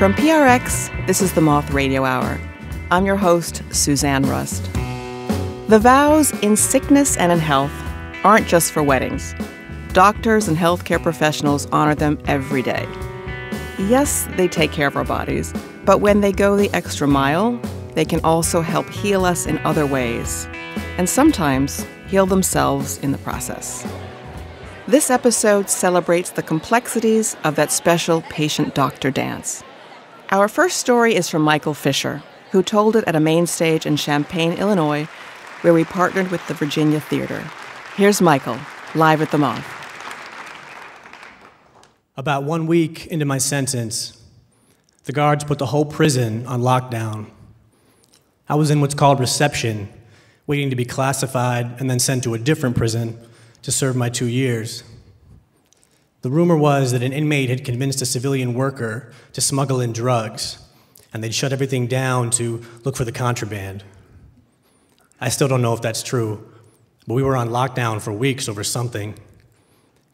From PRX, this is the Moth Radio Hour. I'm your host, Suzanne Rust. The vows in sickness and in health aren't just for weddings. Doctors and healthcare professionals honor them every day. Yes, they take care of our bodies, but when they go the extra mile, they can also help heal us in other ways, and sometimes heal themselves in the process. This episode celebrates the complexities of that special patient-doctor dance. Our first story is from Michael Fischer, who told it at a main stage in Champaign, Illinois, where we partnered with the Virginia Theater. Here's Michael, live at the Moth. About 1 week into my sentence, the guards put the whole prison on lockdown. I was in what's called reception, waiting to be classified and then sent to a different prison to serve my 2 years. The rumor was that an inmate had convinced a civilian worker to smuggle in drugs, and they'd shut everything down to look for the contraband. I still don't know if that's true, but we were on lockdown for weeks over something.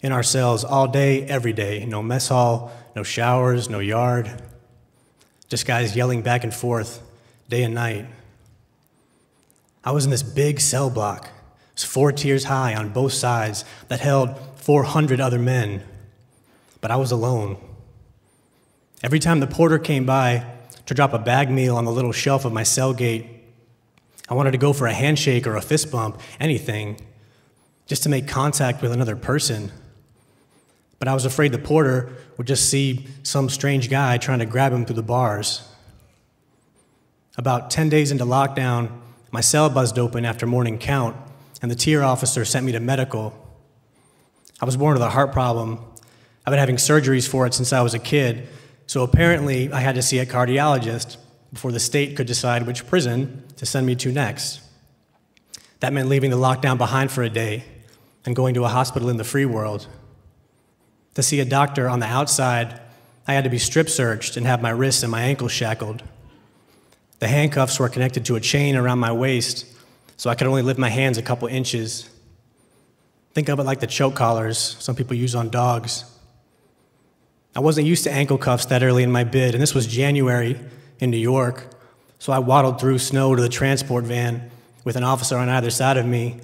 In our cells all day, every day. No mess hall, no showers, no yard. Just guys yelling back and forth, day and night. I was in this big cell block. It was 4 tiers high on both sides that held 400 other men. But I was alone. Every time the porter came by to drop a bag meal on the little shelf of my cell gate, I wanted to go for a handshake or a fist bump, anything, just to make contact with another person. But I was afraid the porter would just see some strange guy trying to grab him through the bars. About 10 days into lockdown, my cell buzzed open after morning count, and the tier officer sent me to medical. I was born with a heart problem. I've been having surgeries for it since I was a kid, so apparently I had to see a cardiologist before the state could decide which prison to send me to next. That meant leaving the lockdown behind for a day and going to a hospital in the free world. To see a doctor on the outside, I had to be strip searched and have my wrists and my ankles shackled. The handcuffs were connected to a chain around my waist, so I could only lift my hands a couple inches. Think of it like the choke collars some people use on dogs. I wasn't used to ankle cuffs that early in my bid, and this was January in New York, so I waddled through snow to the transport van with an officer on either side of me,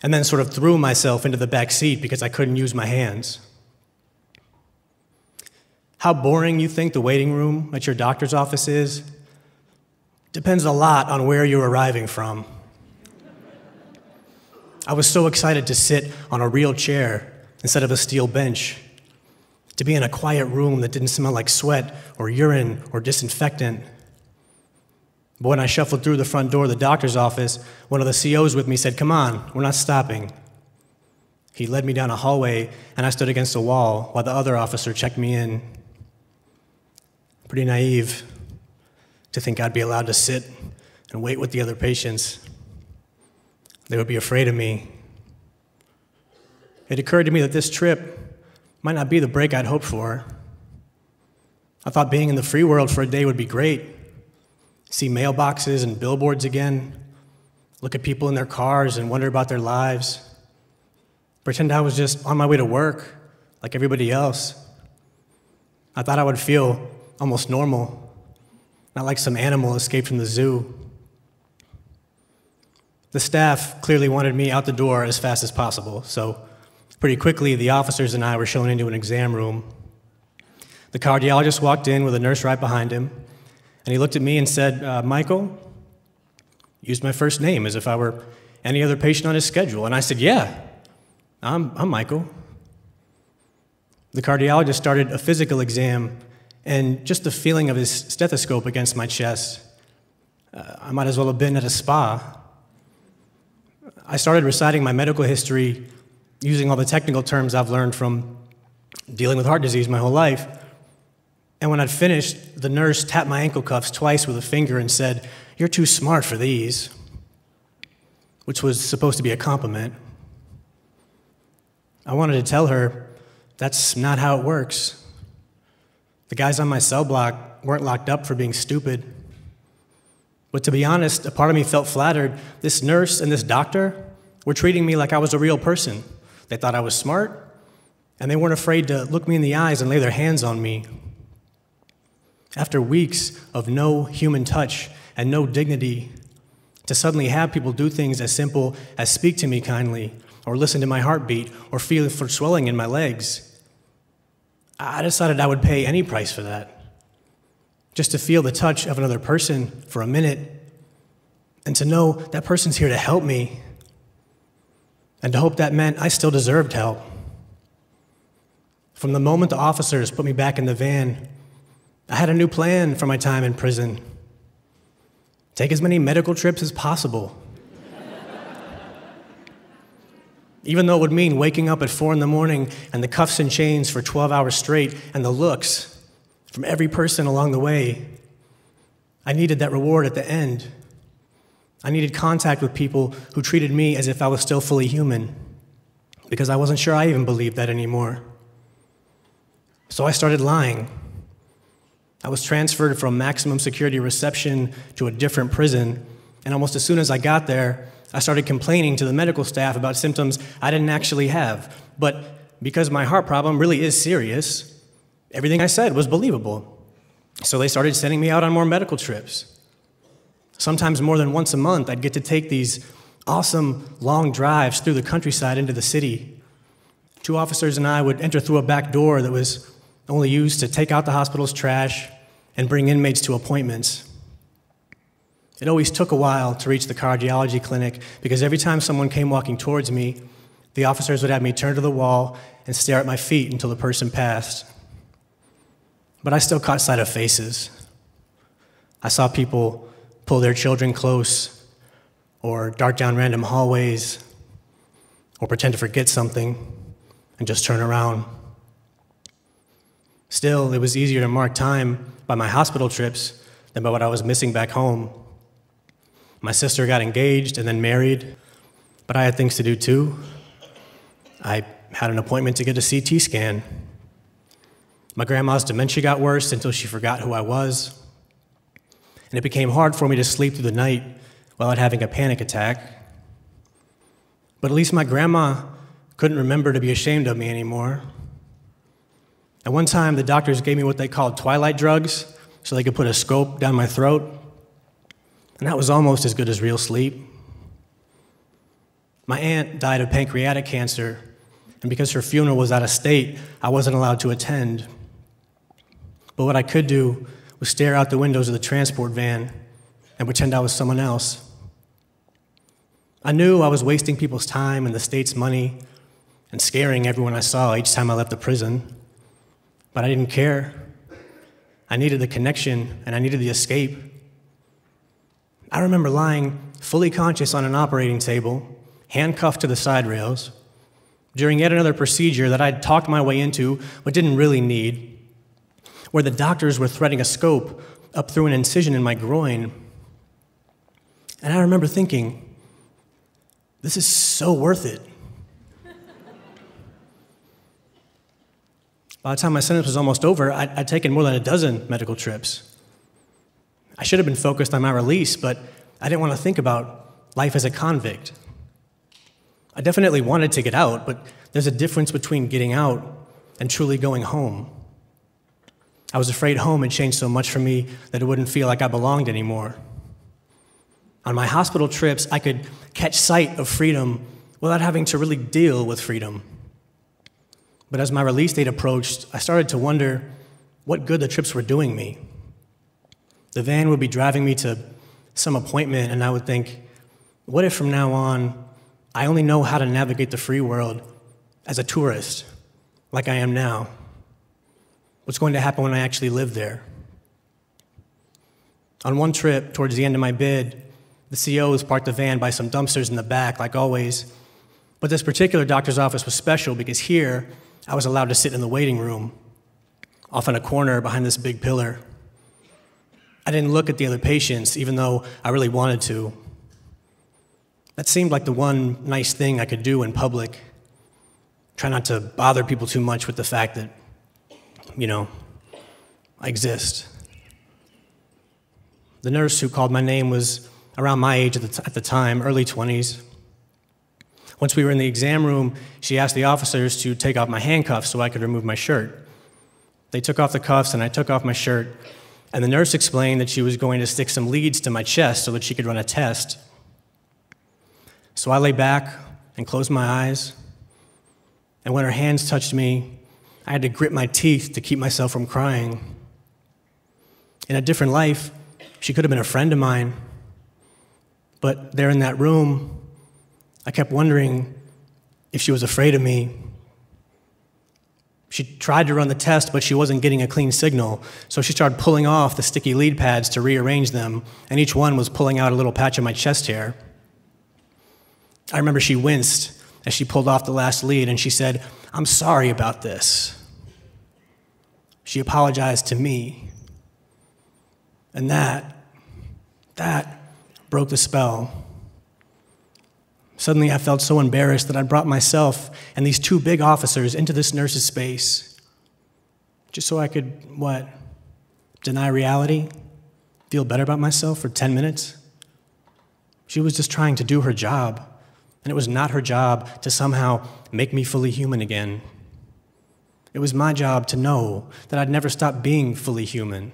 and then sort of threw myself into the back seat because I couldn't use my hands. How boring you think the waiting room at your doctor's office is depends a lot on where you're arriving from. I was so excited to sit on a real chair instead of a steel bench, to be in a quiet room that didn't smell like sweat or urine or disinfectant. But when I shuffled through the front door of the doctor's office, one of the COs with me said, "Come on, we're not stopping." He led me down a hallway, and I stood against a wall while the other officer checked me in. Pretty naive to think I'd be allowed to sit and wait with the other patients. They would be afraid of me. It occurred to me that this trip might not be the break I'd hoped for. I thought being in the free world for a day would be great. See mailboxes and billboards again, look at people in their cars and wonder about their lives, pretend I was just on my way to work like everybody else. I thought I would feel almost normal, not like some animal escaped from the zoo. The staff clearly wanted me out the door as fast as possible, so pretty quickly the officers and I were shown into an exam room. The cardiologist walked in with a nurse right behind him, and he looked at me and said, "Michael?" Used my first name as if I were any other patient on his schedule, and I said, "Yeah, I'm Michael." The cardiologist started a physical exam, and just the feeling of his stethoscope against my chest, I might as well have been at a spa. I started reciting my medical history using all the technical terms I've learned from dealing with heart disease my whole life. And when I'd finished, the nurse tapped my ankle cuffs twice with a finger and said, "You're too smart for these," which was supposed to be a compliment. I wanted to tell her, that's not how it works. The guys on my cell block weren't locked up for being stupid. But to be honest, a part of me felt flattered. This nurse and this doctor were treating me like I was a real person. They thought I was smart, and they weren't afraid to look me in the eyes and lay their hands on me. After weeks of no human touch and no dignity, to suddenly have people do things as simple as speak to me kindly, or listen to my heartbeat, or feel for swelling in my legs, I decided I would pay any price for that. Just to feel the touch of another person for a minute, and to know that person's here to help me, and to hope that meant I still deserved help. From the moment the officers put me back in the van, I had a new plan for my time in prison. Take as many medical trips as possible. Even though it would mean waking up at 4 in the morning and the cuffs and chains for 12 hours straight and the looks from every person along the way, I needed that reward at the end. I needed contact with people who treated me as if I was still fully human, because I wasn't sure I even believed that anymore. So I started lying. I was transferred from maximum security reception to a different prison, and almost as soon as I got there, I started complaining to the medical staff about symptoms I didn't actually have. But because my heart problem really is serious, everything I said was believable. So they started sending me out on more medical trips. Sometimes more than once a month, I'd get to take these awesome long drives through the countryside into the city. 2 officers and I would enter through a back door that was only used to take out the hospital's trash and bring inmates to appointments. It always took a while to reach the cardiology clinic because every time someone came walking towards me, the officers would have me turn to the wall and stare at my feet until the person passed. But I still caught sight of faces. I saw people pull their children close, or dart down random hallways, or pretend to forget something and just turn around. Still, it was easier to mark time by my hospital trips than by what I was missing back home. My sister got engaged and then married, but I had things to do too. I had an appointment to get a CT scan. My grandma's dementia got worse until she forgot who I was, and it became hard for me to sleep through the night without having a panic attack. But at least my grandma couldn't remember to be ashamed of me anymore. At one time, the doctors gave me what they called twilight drugs so they could put a scope down my throat, and that was almost as good as real sleep. My aunt died of pancreatic cancer, and because her funeral was out of state, I wasn't allowed to attend. But what I could do was stare out the windows of the transport van and pretend I was someone else. I knew I was wasting people's time and the state's money and scaring everyone I saw each time I left the prison, but I didn't care. I needed the connection, and I needed the escape. I remember lying fully conscious on an operating table, handcuffed to the side rails, during yet another procedure that I'd talked my way into but didn't really need, where the doctors were threading a scope up through an incision in my groin. And I remember thinking, this is so worth it. By the time my sentence was almost over, I'd taken more than a dozen medical trips. I should have been focused on my release, but I didn't want to think about life as a convict. I definitely wanted to get out, but there's a difference between getting out and truly going home. I was afraid home had changed so much for me that it wouldn't feel like I belonged anymore. On my hospital trips, I could catch sight of freedom without having to really deal with freedom. But as my release date approached, I started to wonder what good the trips were doing me. The van would be driving me to some appointment, and I would think, what if from now on, I only know how to navigate the free world as a tourist, like I am now? What's going to happen when I actually live there? On one trip, towards the end of my bid, the COs parked the van by some dumpsters in the back, like always. But this particular doctor's office was special because here, I was allowed to sit in the waiting room, off in a corner behind this big pillar. I didn't look at the other patients, even though I really wanted to. That seemed like the one nice thing I could do in public. Try not to bother people too much with the fact that, I exist. The nurse who called my name was around my age at the time, early 20s. Once we were in the exam room, she asked the officers to take off my handcuffs so I could remove my shirt. They took off the cuffs, and I took off my shirt, And the nurse explained that she was going to stick some leads to my chest so that she could run a test. So I lay back and closed my eyes, and when her hands touched me, I had to grit my teeth to keep myself from crying. In a different life, she could have been a friend of mine, but there in that room, I kept wondering if she was afraid of me. She tried to run the test, but she wasn't getting a clean signal, so she started pulling off the sticky lead pads to rearrange them, and each one was pulling out a little patch of my chest hair. I remember she winced as she pulled off the last lead, and she said, "I'm sorry about this." She apologized to me. And that broke the spell. Suddenly I felt so embarrassed that I brought myself and these two big officers into this nurse's space, just so I could, deny reality? Feel better about myself for 10 minutes? She was just trying to do her job, and it was not her job to somehow make me fully human again. It was my job to know that I'd never stop being fully human,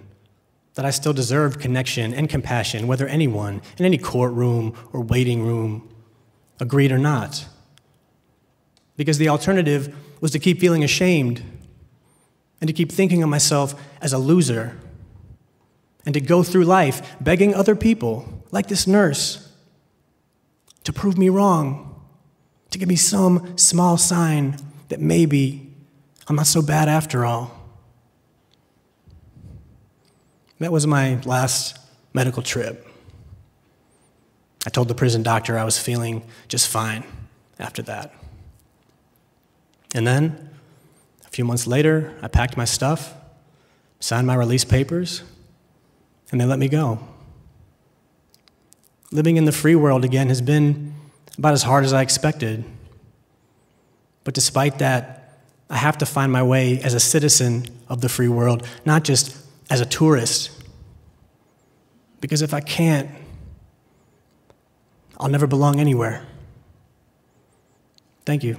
that I still deserved connection and compassion, whether anyone in any courtroom or waiting room agreed or not. Because the alternative was to keep feeling ashamed and to keep thinking of myself as a loser and to go through life begging other people, like this nurse, to prove me wrong, to give me some small sign that maybe I'm not so bad after all. That was my last medical trip. I told the prison doctor I was feeling just fine after that. And then, a few months later, I packed my stuff, signed my release papers, and they let me go. Living in the free world again has been about as hard as I expected. But despite that, I have to find my way as a citizen of the free world, not just as a tourist. Because if I can't, I'll never belong anywhere. Thank you.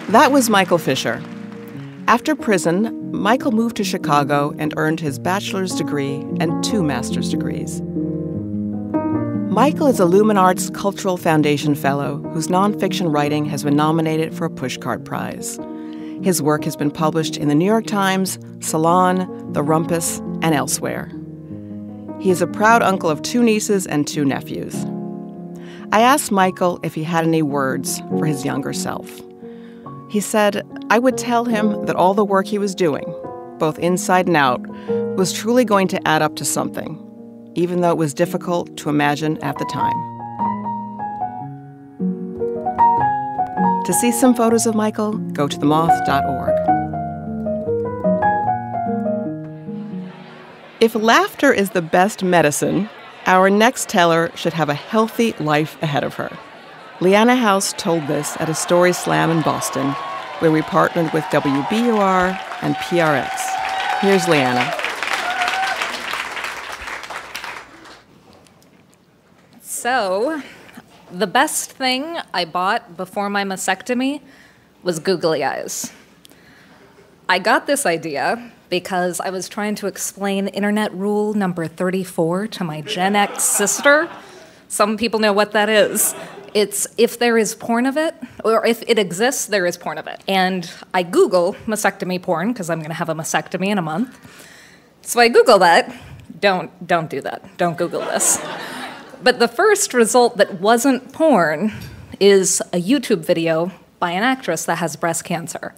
That was Michael Fischer. After prison, Michael moved to Chicago and earned his bachelor's degree and 2 master's degrees. Michael is a Lumen Arts Cultural Foundation Fellow whose nonfiction writing has been nominated for a Pushcart Prize. His work has been published in the New York Times, Salon, The Rumpus, and elsewhere. He is a proud uncle of 2 nieces and 2 nephews. I asked Michael if he had any words for his younger self. He said, I would tell him that all the work he was doing, both inside and out, was truly going to add up to something, even though it was difficult to imagine at the time. To see some photos of Michael, go to themoth.org. If laughter is the best medicine, our next teller should have a healthy life ahead of her. Leanna House told this at a story slam in Boston, where we partnered with WBUR and PRX. Here's Leanna. So, the best thing I bought before my mastectomy was googly eyes. I got this idea because I was trying to explain internet rule number 34 to my Gen X sister. Some people know what that is. It's if there is porn of it, or if it exists, there is porn of it. And I Google mastectomy porn, because I'm going to have a mastectomy in a month. So I Google that. Don't do that. Don't Google this. But the first result that wasn't porn is a YouTube video by an actress that has breast cancer.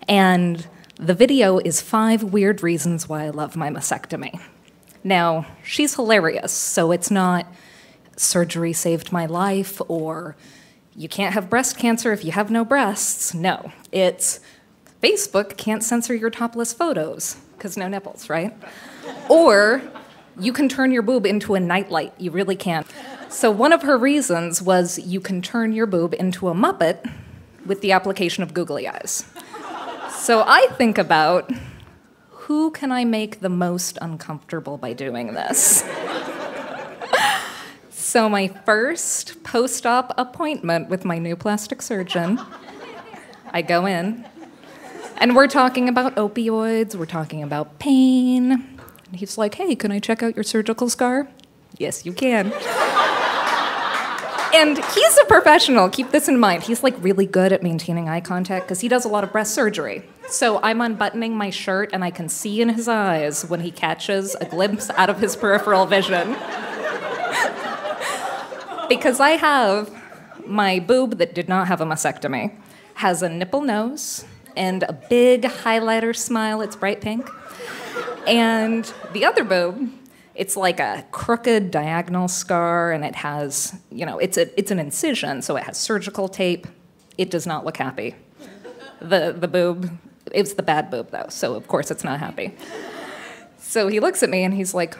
And the video is 5 weird reasons why I love my mastectomy. Now, she's hilarious, so it's not surgery saved my life or you can't have breast cancer if you have no breasts. No, it's Facebook can't censor your topless photos because no nipples, right? Or you can turn your boob into a nightlight. You really can. So one of her reasons was you can turn your boob into a Muppet with the application of googly eyes. So I think about, who can I make the most uncomfortable by doing this? So my first post-op appointment with my new plastic surgeon, I go in, and we're talking about opioids, we're talking about pain. And he's like, hey, can I check out your surgical scar? Yes, you can. And he's a professional, keep this in mind. He's like really good at maintaining eye contact because he does a lot of breast surgery. So I'm unbuttoning my shirt and I can see in his eyes when he catches a glimpse out of his peripheral vision. Because I have my boob that did not have a mastectomy, has a nipple nose and a big highlighter smile, it's bright pink. And the other boob, it's like a crooked diagonal scar, and it has, it's an incision, so it has surgical tape. It does not look happy. The boob, it's the bad boob, though, so of course it's not happy. So he looks at me, and he's like,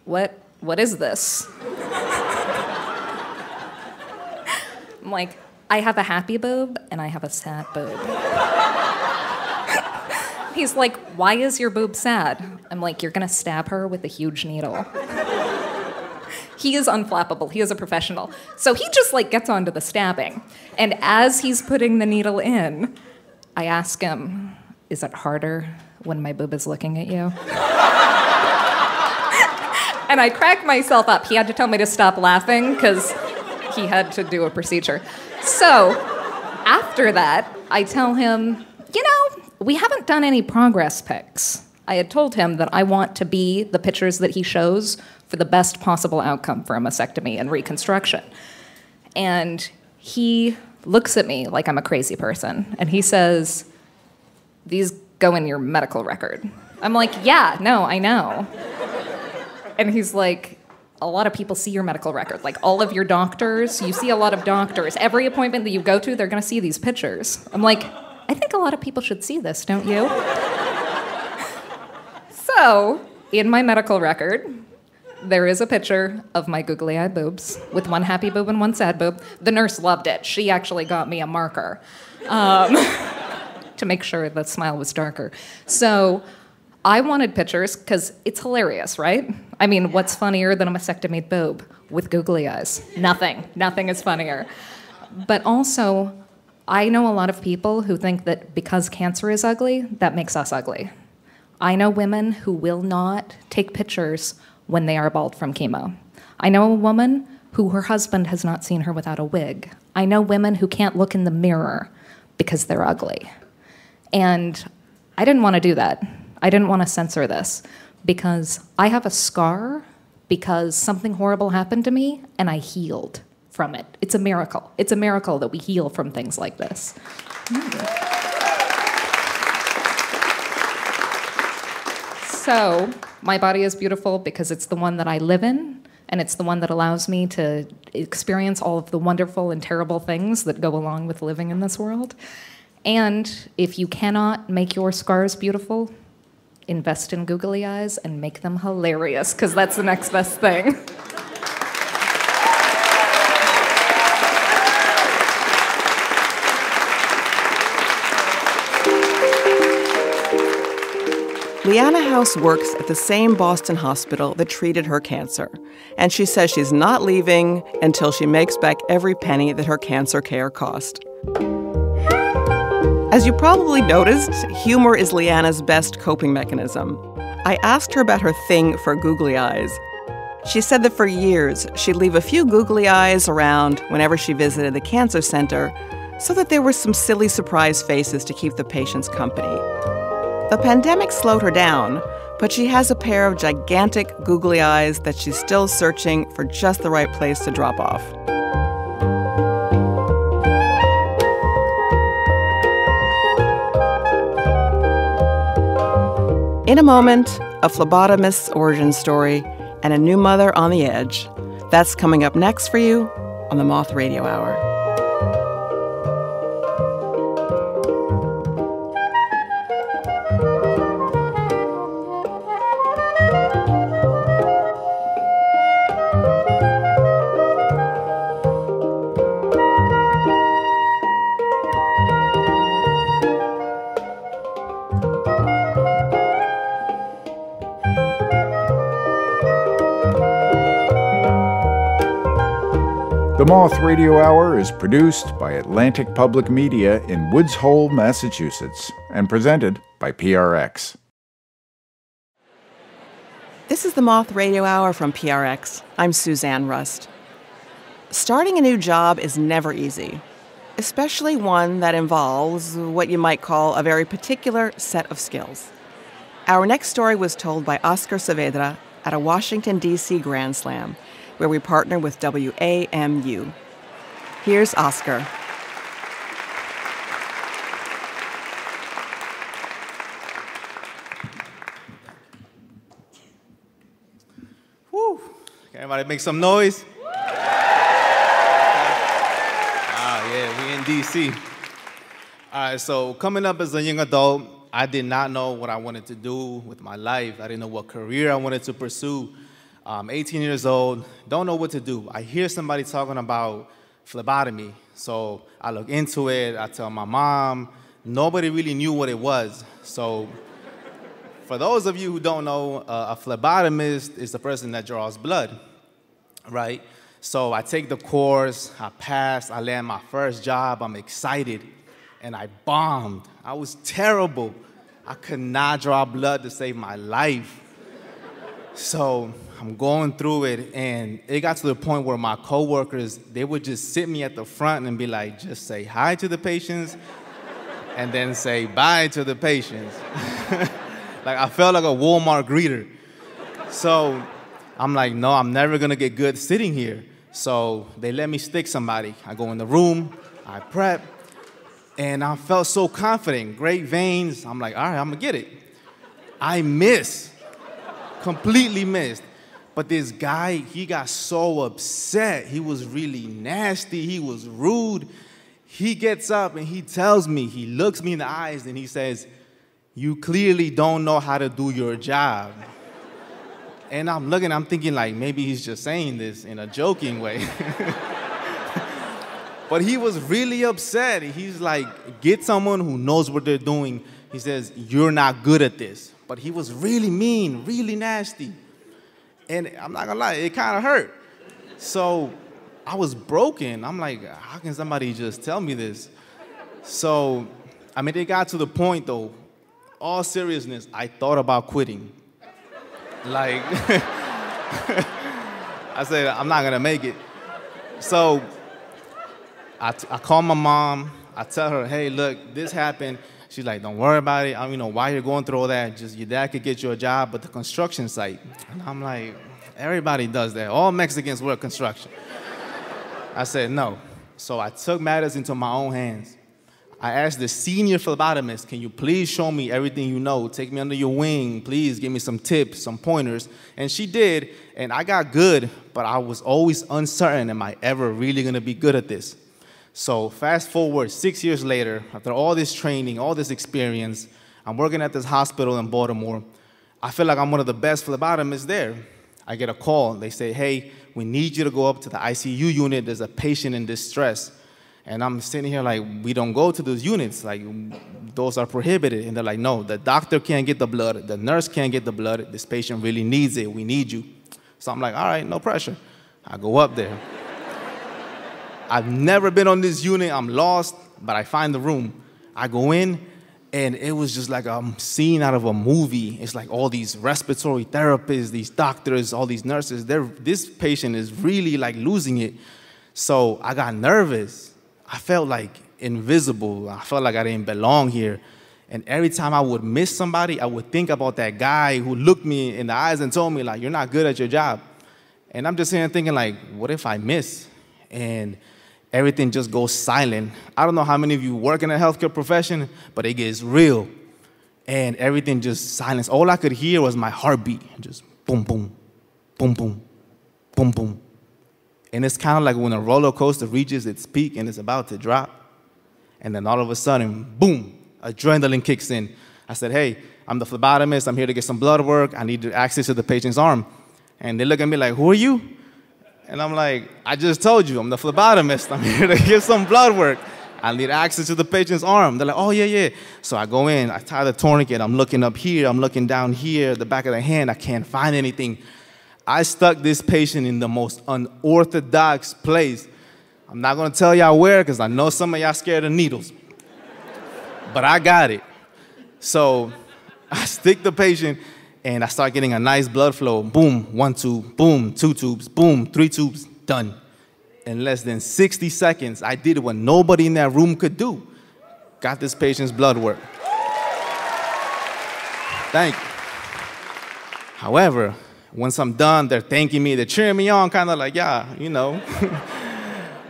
what is this? I'm like, I have a happy boob, and I have a sad boob. He's like, why is your boob sad? I'm like, you're gonna stab her with a huge needle. He is unflappable, he is a professional. So he just gets onto the stabbing. And as he's putting the needle in, I ask him, is it harder when my boob is looking at you? And I crack myself up. He had to tell me to stop laughing because he had to do a procedure. So after that, I tell him, we haven't done any progress pics. I had told him that I want to be the pictures that he shows for the best possible outcome for a mastectomy and reconstruction. And he looks at me like I'm a crazy person, and he says, these go in your medical record. I'm like, yeah, no, I know. And he's like, a lot of people see your medical record. Like all of your doctors, you see a lot of doctors. Every appointment that you go to, they're gonna see these pictures. I'm like, I think a lot of people should see this, don't you? So, in my medical record, there is a picture of my googly-eyed boobs with one happy boob and one sad boob. The nurse loved it. She actually got me a marker to make sure the smile was darker. So, I wanted pictures because it's hilarious, right? I mean, what's funnier than a mastectomy boob with googly eyes? Nothing. Nothing is funnier. But also, I know a lot of people who think that because cancer is ugly, that makes us ugly. I know women who will not take pictures when they are bald from chemo. I know a woman who her husband has not seen her without a wig. I know women who can't look in the mirror because they're ugly. And I didn't want to do that. I didn't want to censor this because I have a scar because something horrible happened to me and I healed from it. It's a miracle. It's a miracle that we heal from things like this. So, my body is beautiful because it's the one that I live in, and it's the one that allows me to experience all of the wonderful and terrible things that go along with living in this world. And if you cannot make your scars beautiful, invest in googly eyes and make them hilarious, because that's the next best thing. Leanna House works at the same Boston hospital that treated her cancer, and she says she's not leaving until she makes back every penny that her cancer care cost. As you probably noticed, humor is Leanna's best coping mechanism. I asked her about her thing for googly eyes. She said that for years, she'd leave a few googly eyes around whenever she visited the cancer center so that there were some silly surprise faces to keep the patients company. The pandemic slowed her down, but she has a pair of gigantic googly eyes that she's still searching for just the right place to drop off. In a moment, a phlebotomist's origin story and a new mother on the edge. That's coming up next for you on the Moth Radio Hour. The Moth Radio Hour is produced by Atlantic Public Media in Woods Hole, Massachusetts, and presented by PRX. This is the Moth Radio Hour from PRX. I'm Suzanne Rust. Starting a new job is never easy, especially one that involves what you might call a very particular set of skills. Our next story was told by Oscar Saavedra at a Washington, D.C. Grand Slam, where we partner with WAMU. Here's Oscar. Woo! Can everybody make some noise? Yeah, we in D.C. All right, so coming up as a young adult, I did not know what I wanted to do with my life. I didn't know what career I wanted to pursue. 18 years old, don't know what to do. I hear somebody talking about phlebotomy, so I look into it. I tell my mom. Nobody really knew what it was. So for those of you who don't know, a phlebotomist is the person that draws blood, right? So I take the course, I pass, I land my first job, I'm excited, and I bombed. I was terrible. I could not draw blood to save my life. So I'm going through it, and it got to the point where my coworkers, they would just sit me at the front and be like, just say hi to the patients, and then say bye to the patients. Like, I felt like a Walmart greeter. So I'm like, no, I'm never gonna get good sitting here. So they let me stick somebody. I go in the room, I prep, and I felt so confident, great veins. I'm like, all right, I'm gonna get it. I miss, completely missed. But this guy, he got so upset. He was really nasty, he was rude. He gets up and he tells me, he looks me in the eyes and he says, you clearly don't know how to do your job. And I'm looking, I'm thinking like, maybe he's just saying this in a joking way. But he was really upset. He's like, get someone who knows what they're doing. He says, you're not good at this. But he was really mean, really nasty. And I'm not gonna lie, it kind of hurt. So I was broken. I'm like, how can somebody just tell me this? So, I mean, it got to the point though, all seriousness, I thought about quitting. Like, I said, I'm not gonna make it. So I call my mom, I tell her, hey, look, this happened. She's like, don't worry about it. I don't know why you're going through all that. Just your dad could get you a job at the construction site. And I'm like, everybody does that. All Mexicans work construction. I said, no. So I took matters into my own hands. I asked the senior phlebotomist, can you please show me everything you know? Take me under your wing. Please give me some tips, some pointers. And she did, and I got good, but I was always uncertain, am I ever really gonna be good at this? So fast forward 6 years later, after all this training, all this experience, I'm working at this hospital in Baltimore. I feel like I'm one of the best phlebotomists there. I get a call. They say, hey, we need you to go up to the ICU unit. There's a patient in distress. And I'm sitting here like, we don't go to those units. Like, those are prohibited. And they're like, no, the doctor can't get the blood. The nurse can't get the blood. This patient really needs it. We need you. So I'm like, all right, no pressure. I go up there. I've never been on this unit. I'm lost, but I find the room. I go in, and it was just like a scene out of a movie. It's like all these respiratory therapists, these doctors, all these nurses. This patient is really like losing it. So I got nervous. I felt like invisible. I felt like I didn't belong here. And every time I would miss somebody, I would think about that guy who looked me in the eyes and told me, like, you're not good at your job. And I'm just sitting there thinking, like, what if I miss? And everything just goes silent. I don't know how many of you work in the healthcare profession, but it gets real. And everything just silence. All I could hear was my heartbeat. Just boom, boom, boom, boom, boom, boom. And it's kind of like when a roller coaster reaches its peak and it's about to drop. And then all of a sudden, boom, adrenaline kicks in. I said, hey, I'm the phlebotomist. I'm here to get some blood work. I need access to the patient's arm. And they look at me like, who are you? And I'm like, I just told you, I'm the phlebotomist. I'm here to get some blood work. I need access to the patient's arm. They're like, oh, yeah, yeah. So I go in, I tie the tourniquet. I'm looking up here. I'm looking down here, the back of the hand. I can't find anything. I stuck this patient in the most unorthodox place. I'm not gonna tell y'all where, because I know some of y'all scared of needles. But I got it. So I stick the patient, and I start getting a nice blood flow. Boom, 1 tube, boom, 2 tubes, boom, 3 tubes, done. In less than 60 seconds, I did what nobody in that room could do. Got this patient's blood work. Thank you. However, once I'm done, they're thanking me, they're cheering me on, kind of like, yeah, you know.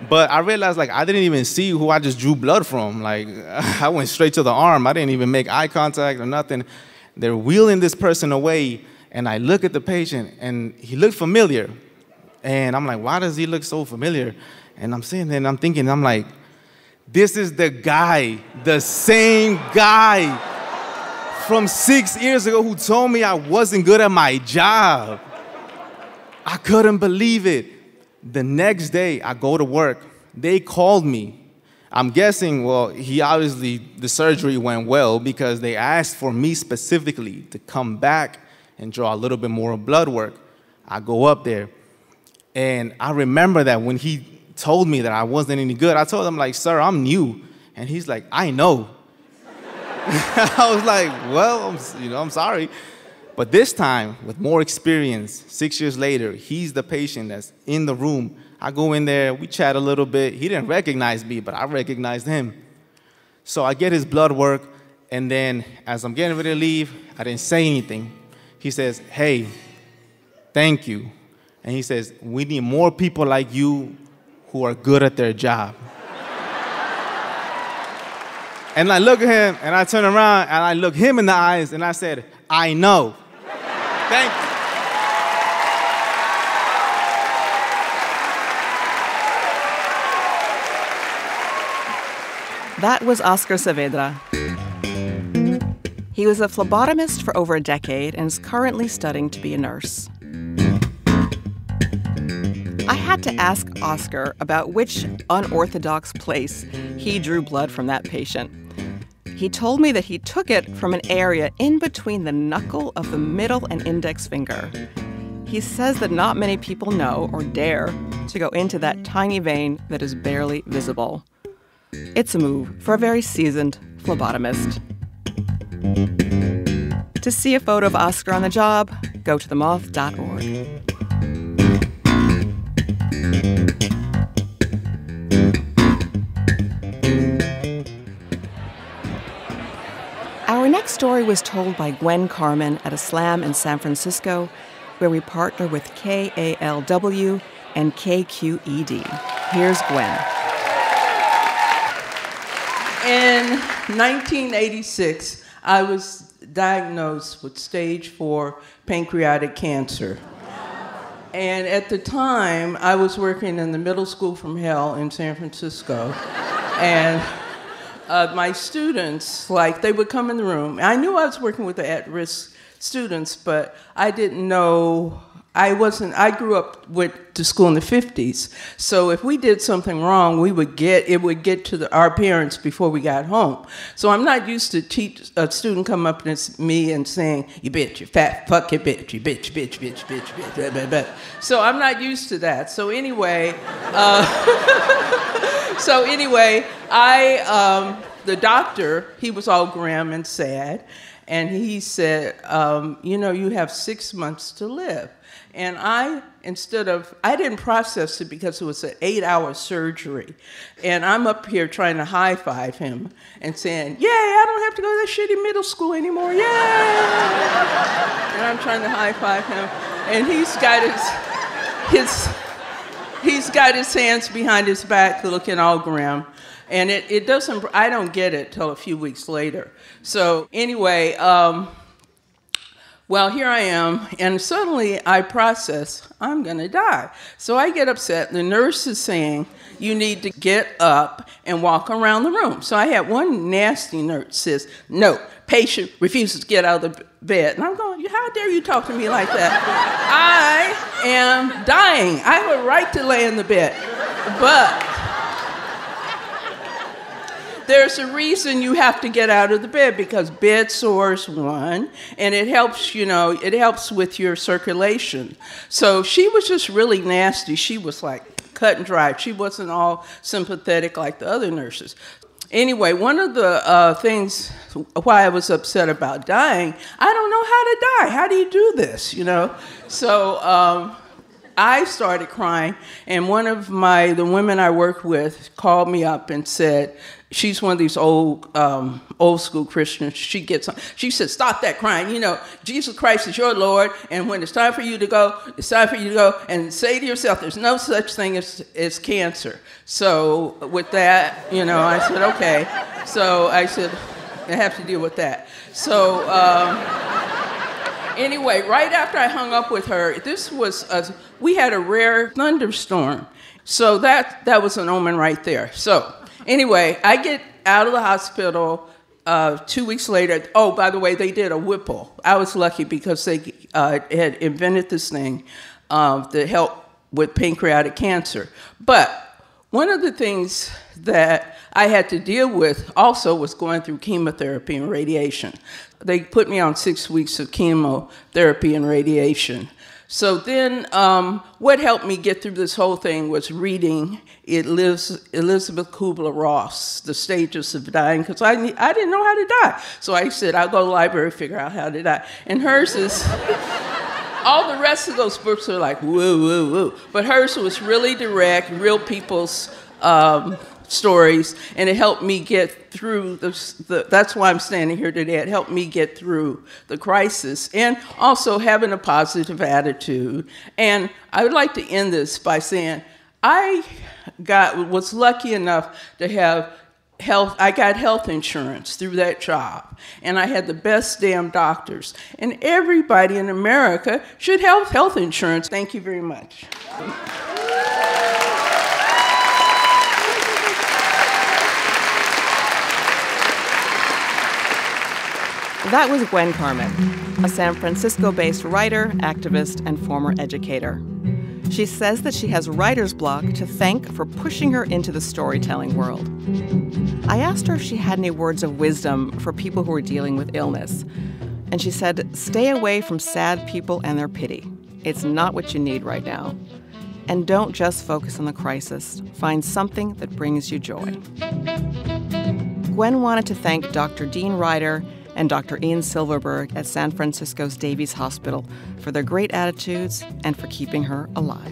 But I realized, like, I didn't even see who I just drew blood from. Like, I went straight to the arm. I didn't even make eye contact or nothing. They're wheeling this person away, and I look at the patient, and he looked familiar. And I'm like, why does he look so familiar? And I'm sitting there, and I'm thinking, I'm like, this is the guy, the same guy from 6 years ago who told me I wasn't good at my job. I couldn't believe it. The next day, I go to work. They called me. I'm guessing, well, the surgery went well because they asked for me specifically to come back and draw a little bit more blood work. I go up there, and I remember that when he told me that I wasn't any good, I told him, like, sir, I'm new. And he's like, I know. I was like, well, I'm sorry. But this time, with more experience, 6 years later, he's the patient that's in the room. I go in there, we chat a little bit. He didn't recognize me, but I recognized him. So I get his blood work, and then as I'm getting ready to leave, I didn't say anything. He says, hey, thank you. And he says, we need more people like you who are good at their job. And I look at him, and I turn around, and I look him in the eyes, and I said, I know. Thank you. That was Oscar Saavedra. He was a phlebotomist for over a decade and is currently studying to be a nurse. I had to ask Oscar about which unorthodox place he drew blood from that patient. He told me that he took it from an area in between the knuckle of the middle and index finger. He says that not many people know or dare to go into that tiny vein that is barely visible. It's a move for a very seasoned phlebotomist. To see a photo of Oscar on the job, go to themoth.org. Our next story was told by Gwen Carmen at a slam in San Francisco, where we partner with KALW and KQED. Here's Gwen. In 1986, I was diagnosed with stage 4 pancreatic cancer. And at the time, I was working in the middle school from hell in San Francisco. And my students, like, they would come in the room. I knew I was working with the at-risk students, but I didn't know, I grew up, went to school in the 50s. So if we did something wrong, it would get to our parents before we got home. So I'm not used to a student come up to me and saying, you bitch, you fat, fuck, you bitch, you bitch, bitch, bitch, bitch, bitch, blah, blah, blah. So I'm not used to that. So anyway, the doctor, he was all grim and sad, and he said, you have 6 months to live. And I didn't process it because it was an 8-hour surgery. And I'm up here trying to high-five him and saying, yay, I don't have to go to that shitty middle school anymore, yay! And I'm trying to high-five him. And he's got his hands behind his back looking all grim. And I don't get it till a few weeks later. So anyway, well, here I am, and suddenly I process, I'm gonna die. So I get upset. The nurse is saying, you need to get up and walk around the room. So I had one nasty nurse says, no, patient refuses to get out of the bed. And I'm going, how dare you talk to me like that? I am dying. I have a right to lay in the bed. But there's a reason you have to get out of the bed, because bed sores, one, and it helps, it helps with your circulation. So she was just really nasty. She was like, cut and dry. She wasn't all sympathetic like the other nurses. Anyway, one of the things why I was upset about dying, I don't know how to die. How do you do this, you know? So I started crying, and one of the women I worked with called me up and said, she's one of these old school Christians. She said, stop that crying. You know, Jesus Christ is your Lord, and when it's time for you to go, it's time for you to go. And say to yourself, there's no such thing as cancer. So with that, you know, I said, okay. So I said, I have to deal with that. So anyway, right after I hung up with her, we had a rare thunderstorm. So that was an omen right there. So anyway, I get out of the hospital 2 weeks later. Oh, by the way, they did a Whipple. I was lucky because they had invented this thing to help with pancreatic cancer. But one of the things that I had to deal with also was going through chemotherapy and radiation. They put me on 6 weeks of chemotherapy and radiation. So then what helped me get through this whole thing was reading Elizabeth Kubler-Ross, The Stages of Dying, because I didn't know how to die. So I said, I'll go to the library, figure out how to die. And hers is, all the rest of those books are like, woo, woo, woo. But hers was really direct, real people's stories, and it helped me get through that's why I'm standing here today. It helped me get through the crisis and also having a positive attitude. And I would like to end this by saying I was lucky enough to have I got health insurance through that job, and I had the best damn doctors. And everybody in America should have health insurance. Thank you very much. That was Gwen Carmen, a San Francisco-based writer, activist, and former educator. She says that she has writer's block to thank for pushing her into the storytelling world. I asked her if she had any words of wisdom for people who are dealing with illness. And she said, stay away from sad people and their pity. It's not what you need right now. And don't just focus on the crisis. Find something that brings you joy. Gwen wanted to thank Dr. Dean Ryder and Dr. Ian Silverberg at San Francisco's Davies Hospital for their great attitudes and for keeping her alive.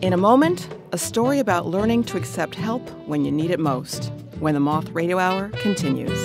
In a moment, a story about learning to accept help when you need it most, when the Moth Radio Hour continues.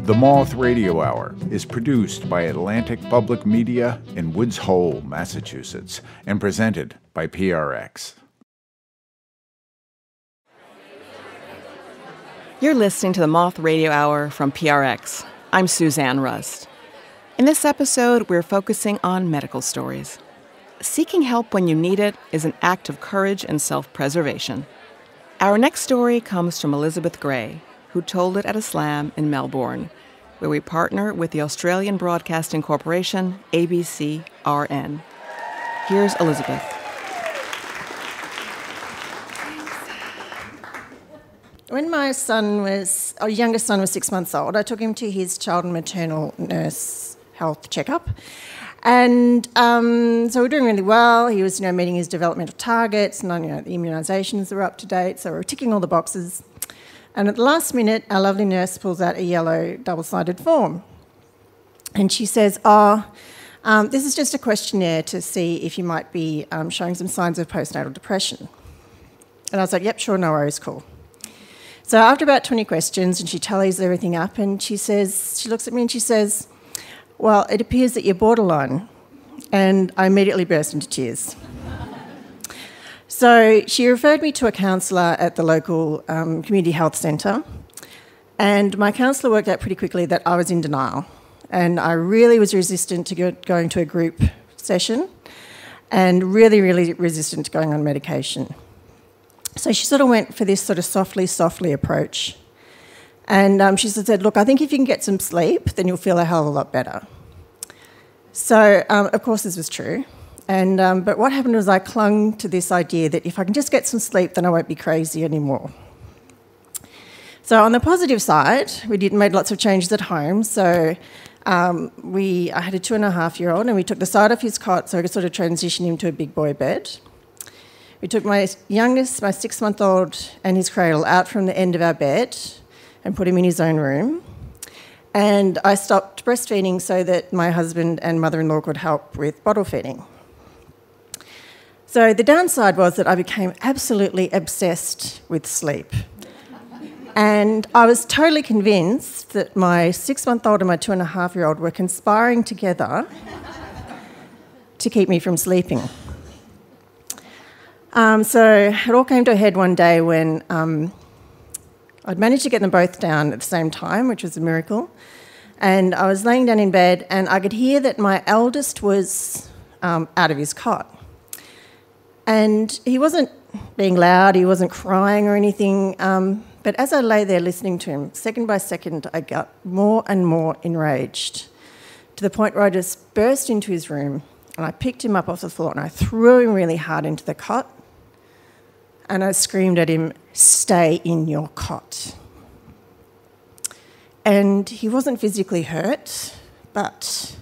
The Moth Radio Hour is produced by Atlantic Public Media in Woods Hole, Massachusetts, and presented by PRX. You're listening to the Moth Radio Hour from PRX. I'm Suzanne Rust. In this episode, we're focusing on medical stories. Seeking help when you need it is an act of courage and self-preservation. Our next story comes from Elizabeth Gray, who told it at a slam in Melbourne, where we partner with the Australian Broadcasting Corporation, ABC-RN. Here's Elizabeth. When my youngest son was 6 months old, I took him to his child and maternal nurse health checkup. And so we're doing really well. He was, meeting his developmental targets, and the immunisations were up to date, so we were ticking all the boxes. And at the last minute, our lovely nurse pulls out a yellow double-sided form. And she says, this is just a questionnaire to see if you might be showing some signs of postnatal depression. And I was like, yep, sure, no worries, cool. So after about 20 questions, and she tallies everything up, and she looks at me and she says, well, it appears that you're borderline. And I immediately burst into tears. So she referred me to a counsellor at the local community health centre, and my counsellor worked out pretty quickly that I was in denial, and I really was resistant to going to a group session, and really, really resistant to going on medication. So she sort of went for this sort of softly approach, and she said, look, I think if you can get some sleep, then you'll feel a hell of a lot better. So, of course, this was true. But what happened was I clung to this idea that if I can just get some sleep, then I won't be crazy anymore. So on the positive side, we made lots of changes at home. So I had a 2.5-year-old, and we took the side off his cot so I could sort of transition him to a big boy bed. We took my youngest, my 6-month-old, and his cradle out from the end of our bed and put him in his own room. And I stopped breastfeeding so that my husband and mother-in-law could help with bottle feeding. So the downside was that I became absolutely obsessed with sleep. And I was totally convinced that my 6-month-old and my 2.5-year-old were conspiring together to keep me from sleeping. So it all came to a head one day when I'd managed to get them both down at the same time, which was a miracle. And I was laying down in bed, and I could hear that my eldest was out of his cot. And he wasn't being loud, he wasn't crying or anything, but as I lay there listening to him, second by second, I got more and more enraged, to the point where I just burst into his room, and I picked him up off the floor, and I threw him really hard into the cot, and I screamed at him, "Stay in your cot." And he wasn't physically hurt, but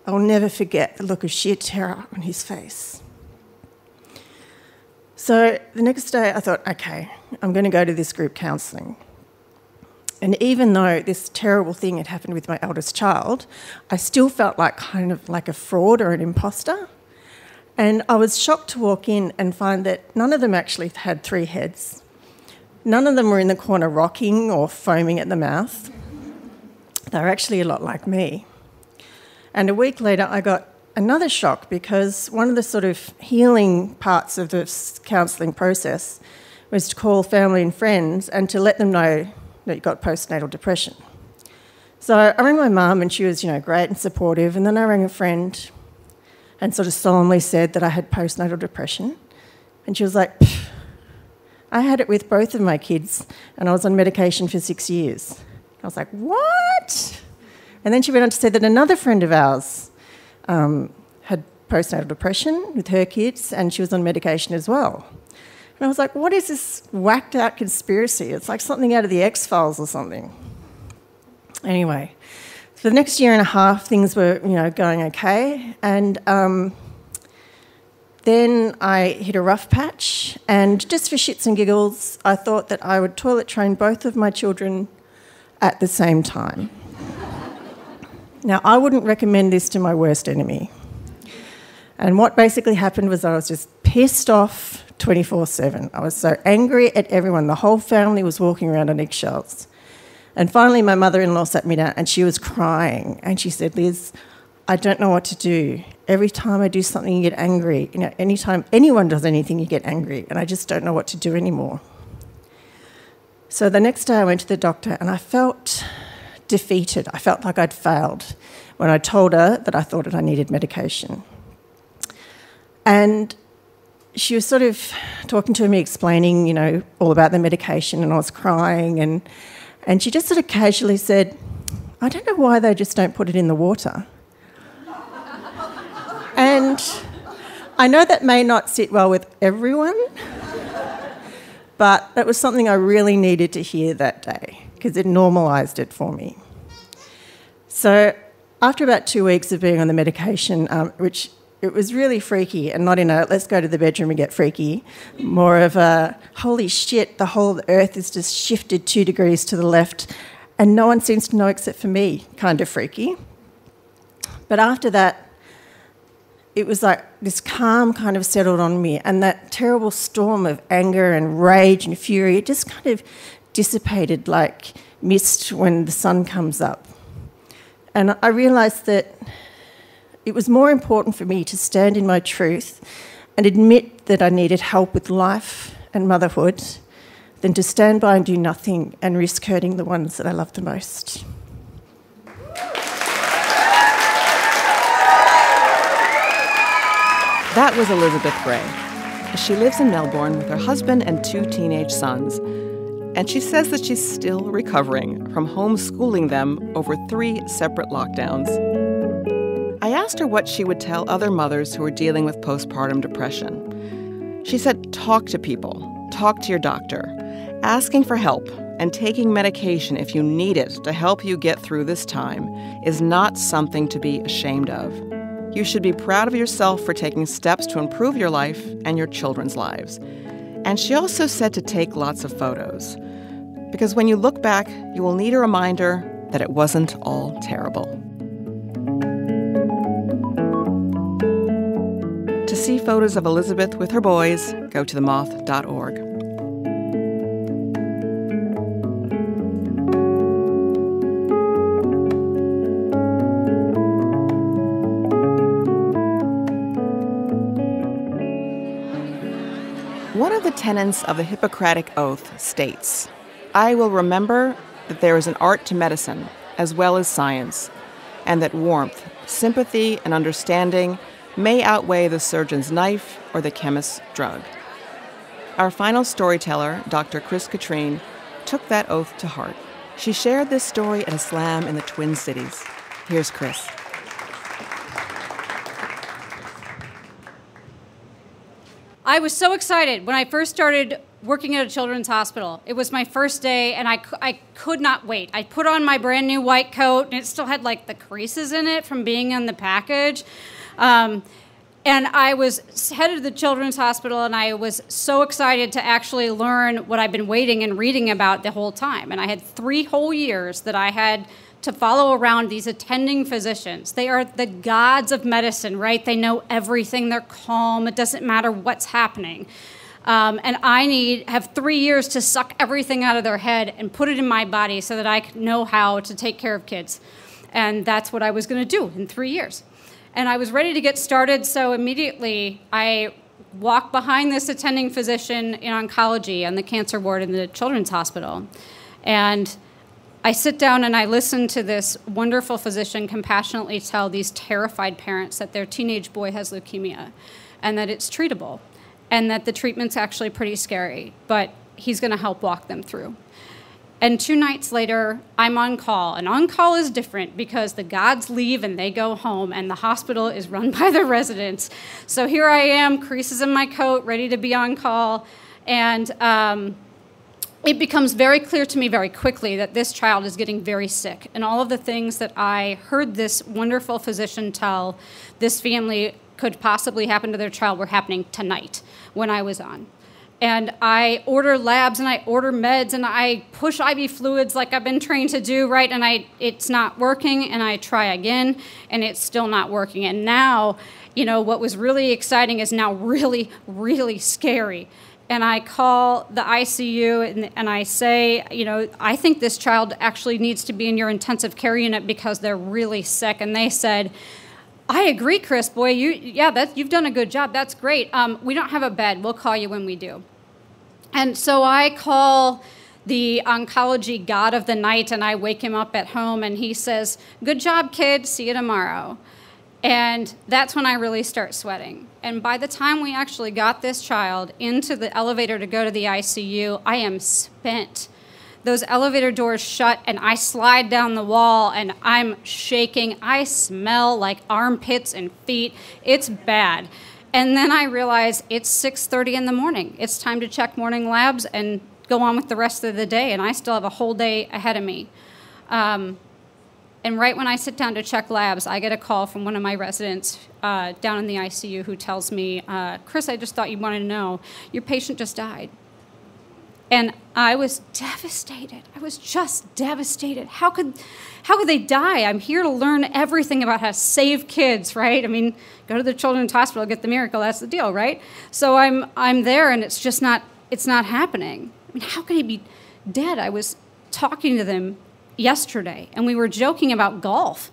I'll never forget the look of sheer terror on his face. So the next day I thought, okay, I'm going to go to this group counselling. And even though this terrible thing had happened with my eldest child, I still felt kind of like a fraud or an imposter. And I was shocked to walk in and find that none of them actually had 3 heads. None of them were in the corner rocking or foaming at the mouth. They were actually a lot like me. And a week later, I got another shock because one of the sort of healing parts of this counselling process was to call family and friends and to let them know that you got postnatal depression. So I rang my mum, and she was, great and supportive, and then I rang a friend and sort of solemnly said that I had postnatal depression. And she was like, I had it with both of my kids, and I was on medication for 6 years. I was like, what? And then she went on to say that another friend of ours had postnatal depression with her kids, and she was on medication as well. And I was like, what is this whacked out conspiracy? It's like something out of the X-Files or something. Anyway, for the next 1.5 years, things were, going okay. And then I hit a rough patch, and just for shits and giggles, I thought that I would toilet train both of my children at the same time. Now, I wouldn't recommend this to my worst enemy. And what basically happened was I was just pissed off 24/7. I was so angry at everyone. The whole family was walking around on eggshells. And finally, my mother-in-law sat me down, and she was crying. And she said, Liz, I don't know what to do. Every time I do something, you get angry. Anytime anyone does anything, you get angry. And I just don't know what to do anymore. So the next day I went to the doctor, and I felt defeated. I felt like I'd failed when I told her that I thought that I needed medication. And she was sort of talking to me, explaining, all about the medication, and I was crying, and she just sort of casually said, I don't know why they just don't put it in the water. And I know that may not sit well with everyone, but that was something I really needed to hear that day, because it normalised it for me. So after about 2 weeks of being on the medication, which it was really freaky, and not in a let's go to the bedroom and get freaky, more of a holy shit, the whole earth has just shifted 2 degrees to the left and no one seems to know except for me, kind of freaky. But after that, it was like this calm kind of settled on me, and that terrible storm of anger and rage and fury, it just kind of dissipated like mist when the sun comes up. And I realised that it was more important for me to stand in my truth and admit that I needed help with life and motherhood than to stand by and do nothing and risk hurting the ones that I love the most. That was Elizabeth Gray. She lives in Melbourne with her husband and 2 teenage sons, and she says that she's still recovering from homeschooling them over 3 separate lockdowns. I asked her what she would tell other mothers who are dealing with postpartum depression. She said, talk to people, talk to your doctor. Asking for help and taking medication if you need it to help you get through this time is not something to be ashamed of. You should be proud of yourself for taking steps to improve your life and your children's lives. And she also said to take lots of photos, because when you look back, you will need a reminder that it wasn't all terrible. To see photos of Elizabeth with her boys, go to themoth.org. One of the tenets of the Hippocratic Oath states, "I will remember that there is an art to medicine as well as science, and that warmth, sympathy, and understanding may outweigh the surgeon's knife or the chemist's drug." Our final storyteller, Dr. Chris Katrine, took that oath to heart. She shared this story at a slam in the Twin Cities. Here's Chris. I was so excited when I first started working at a children's hospital. It was my first day, and I could not wait. I put on my brand new white coat, and it still had like the creases in it from being in the package. And I was headed to the children's hospital, and I was so excited to actually learn what I've been waiting and reading about the whole time. And I had 3 whole years that I had to follow around these attending physicians. They are the gods of medicine, right? They know everything. They're calm. It doesn't matter what's happening. And I have 3 years to suck everything out of their head and put it in my body so that I know how to take care of kids. And that's what I was going to do in 3 years. And I was ready to get started, so immediately I walked behind this attending physician in oncology on the cancer ward in the children's hospital. And I sit down and I listen to this wonderful physician compassionately tell these terrified parents that their teenage boy has leukemia and that it's treatable and that the treatment's actually pretty scary, but he's going to help walk them through. And 2 nights later, I'm on call. And on call is different because the gods leave and they go home, and the hospital is run by the residents. So here I am, creases in my coat, ready to be on call. And it becomes very clear to me very quickly that this child is getting very sick. And all of the things that I heard this wonderful physician tell this family could possibly happen to their child were happening tonight when I was on. And I order labs and I order meds and I push IV fluids like I've been trained to do, right? And it's not working, and I try again and it's still not working. And now, what was really exciting is now really, really scary. And I call the ICU and I say, I think this child actually needs to be in your intensive care unit because they're really sick. And they said, I agree, Chris, boy, you've done a good job. That's great. We don't have a bed. We'll call you when we do. And so I call the oncology god of the night, and I wake him up at home, and he says, good job, kid. See you tomorrow. And that's when I really start sweating. And by the time we actually got this child into the elevator to go to the ICU, I am spent. Those elevator doors shut, and I slide down the wall, and I'm shaking. I smell like armpits and feet. It's bad. And then I realize it's 6:30 in the morning. It's time to check morning labs and go on with the rest of the day, and I still have a whole day ahead of me. And right when I sit down to check labs, I get a call from one of my residents down in the ICU who tells me, Chris, I just thought you wanted to know, your patient just died. And I was devastated. I was just devastated. How could they die? I'm here to learn everything about how to save kids, right? I mean, go to the children's hospital, get the miracle. That's the deal, right? So I'm there, and it's just not happening. I mean, how could he be dead? I was talking to them yesterday, and we were joking about golf.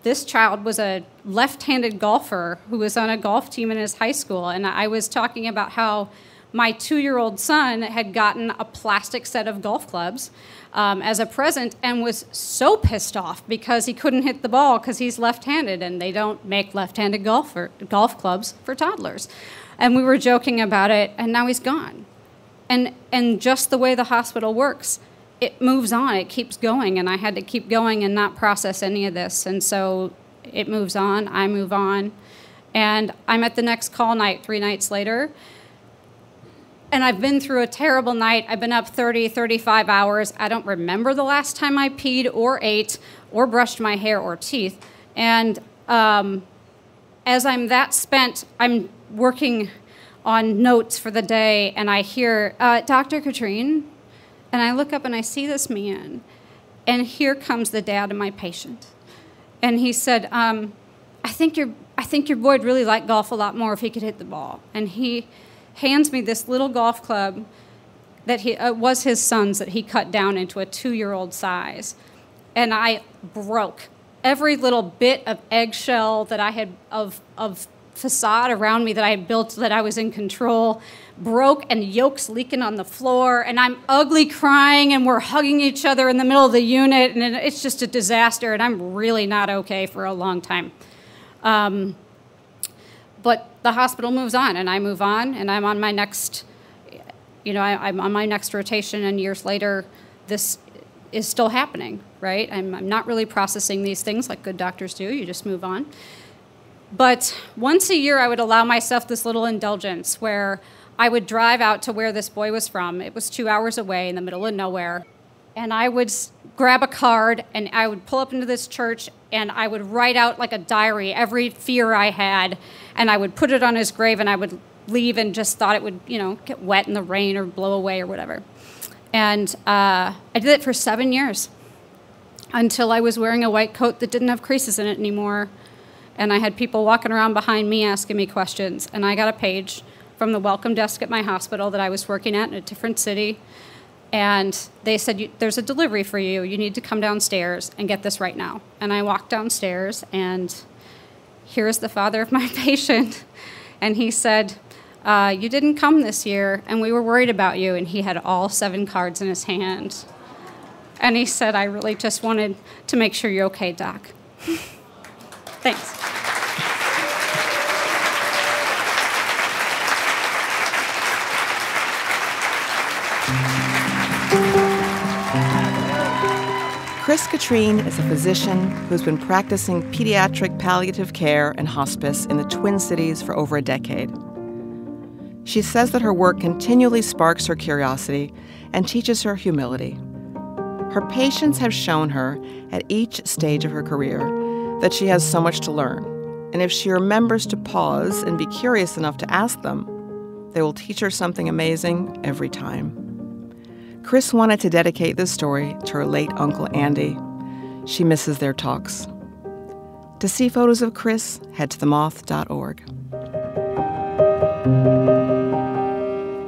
This child was a left-handed golfer who was on a golf team in his high school, and I was talking about how my 2-year-old son had gotten a plastic set of golf clubs as a present and was so pissed off because he couldn't hit the ball because he's left-handed, and they don't make left-handed golf clubs for toddlers. And we were joking about it, and now he's gone. And just the way the hospital works, it moves on, it keeps going, and I had to keep going and not process any of this. And so it moves on, I move on, and I'm at the next call night 3 nights later, and I've been through a terrible night. I've been up 30, 35 hours. I don't remember the last time I peed or ate or brushed my hair or teeth. And as I'm that spent, I'm working on notes for the day, and I hear, Dr. Katrine, and I look up and I see this man, and here comes the dad of my patient. And he said, I think your boy would really like golf a lot more if he could hit the ball. And he hands me this little golf club that was his son's, that he cut down into a 2-year-old size. And I broke every little bit of eggshell that I had of facade around me that I had built so that I was in control, broke, and yolks leaking on the floor, and I'm ugly crying, and we're hugging each other in the middle of the unit, and it's just a disaster, and I'm really not okay for a long time. But the hospital moves on, and I move on, and I'm on my next, I'm on my next rotation, and years later, this is still happening, right? I'm not really processing these things like good doctors do. You just move on. But once a year, I would allow myself this little indulgence where I would drive out to where this boy was from. It was 2 hours away in the middle of nowhere. And I would grab a card, and I would pull up into this church, and I would write out like a diary every fear I had, and I would put it on his grave, and I would leave and just thought it would, get wet in the rain or blow away or whatever. And I did it for 7 years until I was wearing a white coat that didn't have creases in it anymore. And I had people walking around behind me asking me questions. And I got a page from the welcome desk at my hospital that I was working at in a different city. And they said, there's a delivery for you. You need to come downstairs and get this right now. And I walked downstairs, and here's the father of my patient. And he said, you didn't come this year, and we were worried about you. And he had all 7 cards in his hand. And he said, I really just wanted to make sure you're okay, Doc. Thanks. Chris Katrine is a physician who's been practicing pediatric palliative care and hospice in the Twin Cities for over a decade. She says that her work continually sparks her curiosity and teaches her humility. Her patients have shown her at each stage of her career that she has so much to learn, and if she remembers to pause and be curious enough to ask them, they will teach her something amazing every time. Chris wanted to dedicate this story to her late Uncle Andy. She misses their talks. To see photos of Chris, head to themoth.org.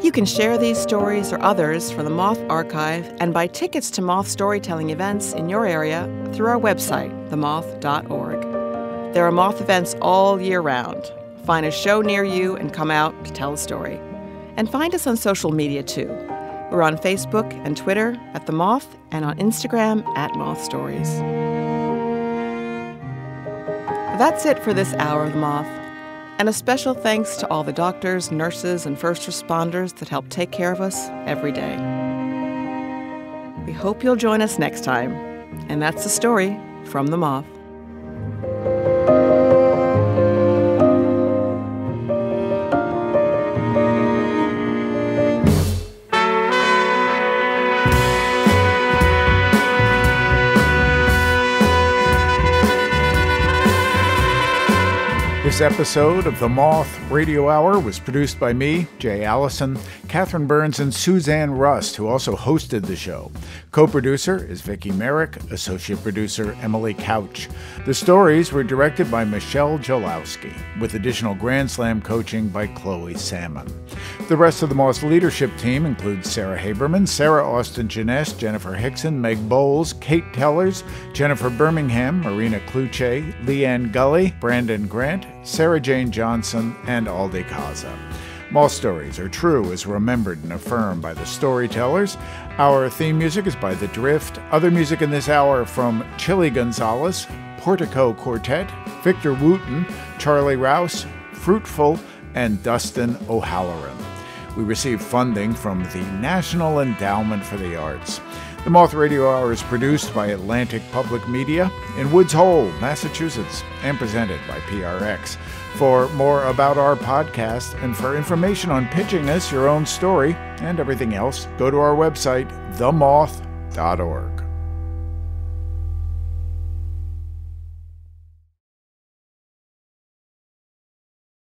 You can share these stories or others from the Moth Archive and buy tickets to Moth storytelling events in your area through our website, themoth.org. There are Moth events all year round. Find a show near you and come out to tell a story. And find us on social media, too. We're on Facebook and Twitter at The Moth and on Instagram at Moth Stories. That's it for this hour of The Moth. And a special thanks to all the doctors, nurses, and first responders that help take care of us every day. We hope you'll join us next time. And that's the story from The Moth. This episode of the Moth Radio Hour was produced by me, Jay Allison. Catherine Burns and Suzanne Rust, who also hosted the show. Co-producer is Vicki Merrick, associate producer Emily Couch. The stories were directed by Michelle Jolowski, with additional Grand Slam coaching by Chloe Salmon. The rest of the Moss leadership team includes Sarah Haberman, Sarah Austin Jeunesse, Jennifer Hickson, Meg Bowles, Kate Tellers, Jennifer Birmingham, Marina Kluche, Leanne Gully, Brandon Grant, Sarah Jane Johnson, and Aldi Kaza. Moss stories are true as remembered and affirmed by the Storytellers. Our theme music is by The Drift. Other music in this hour from Chili Gonzalez, Portico Quartet, Victor Wooten, Charlie Rouse, Fruitful, and Dustin O'Halloran. We received funding from the National Endowment for the Arts. The Moth Radio Hour is produced by Atlantic Public Media in Woods Hole, Massachusetts, and presented by PRX. For more about our podcast and for information on pitching us your own story and everything else, go to our website, themoth.org.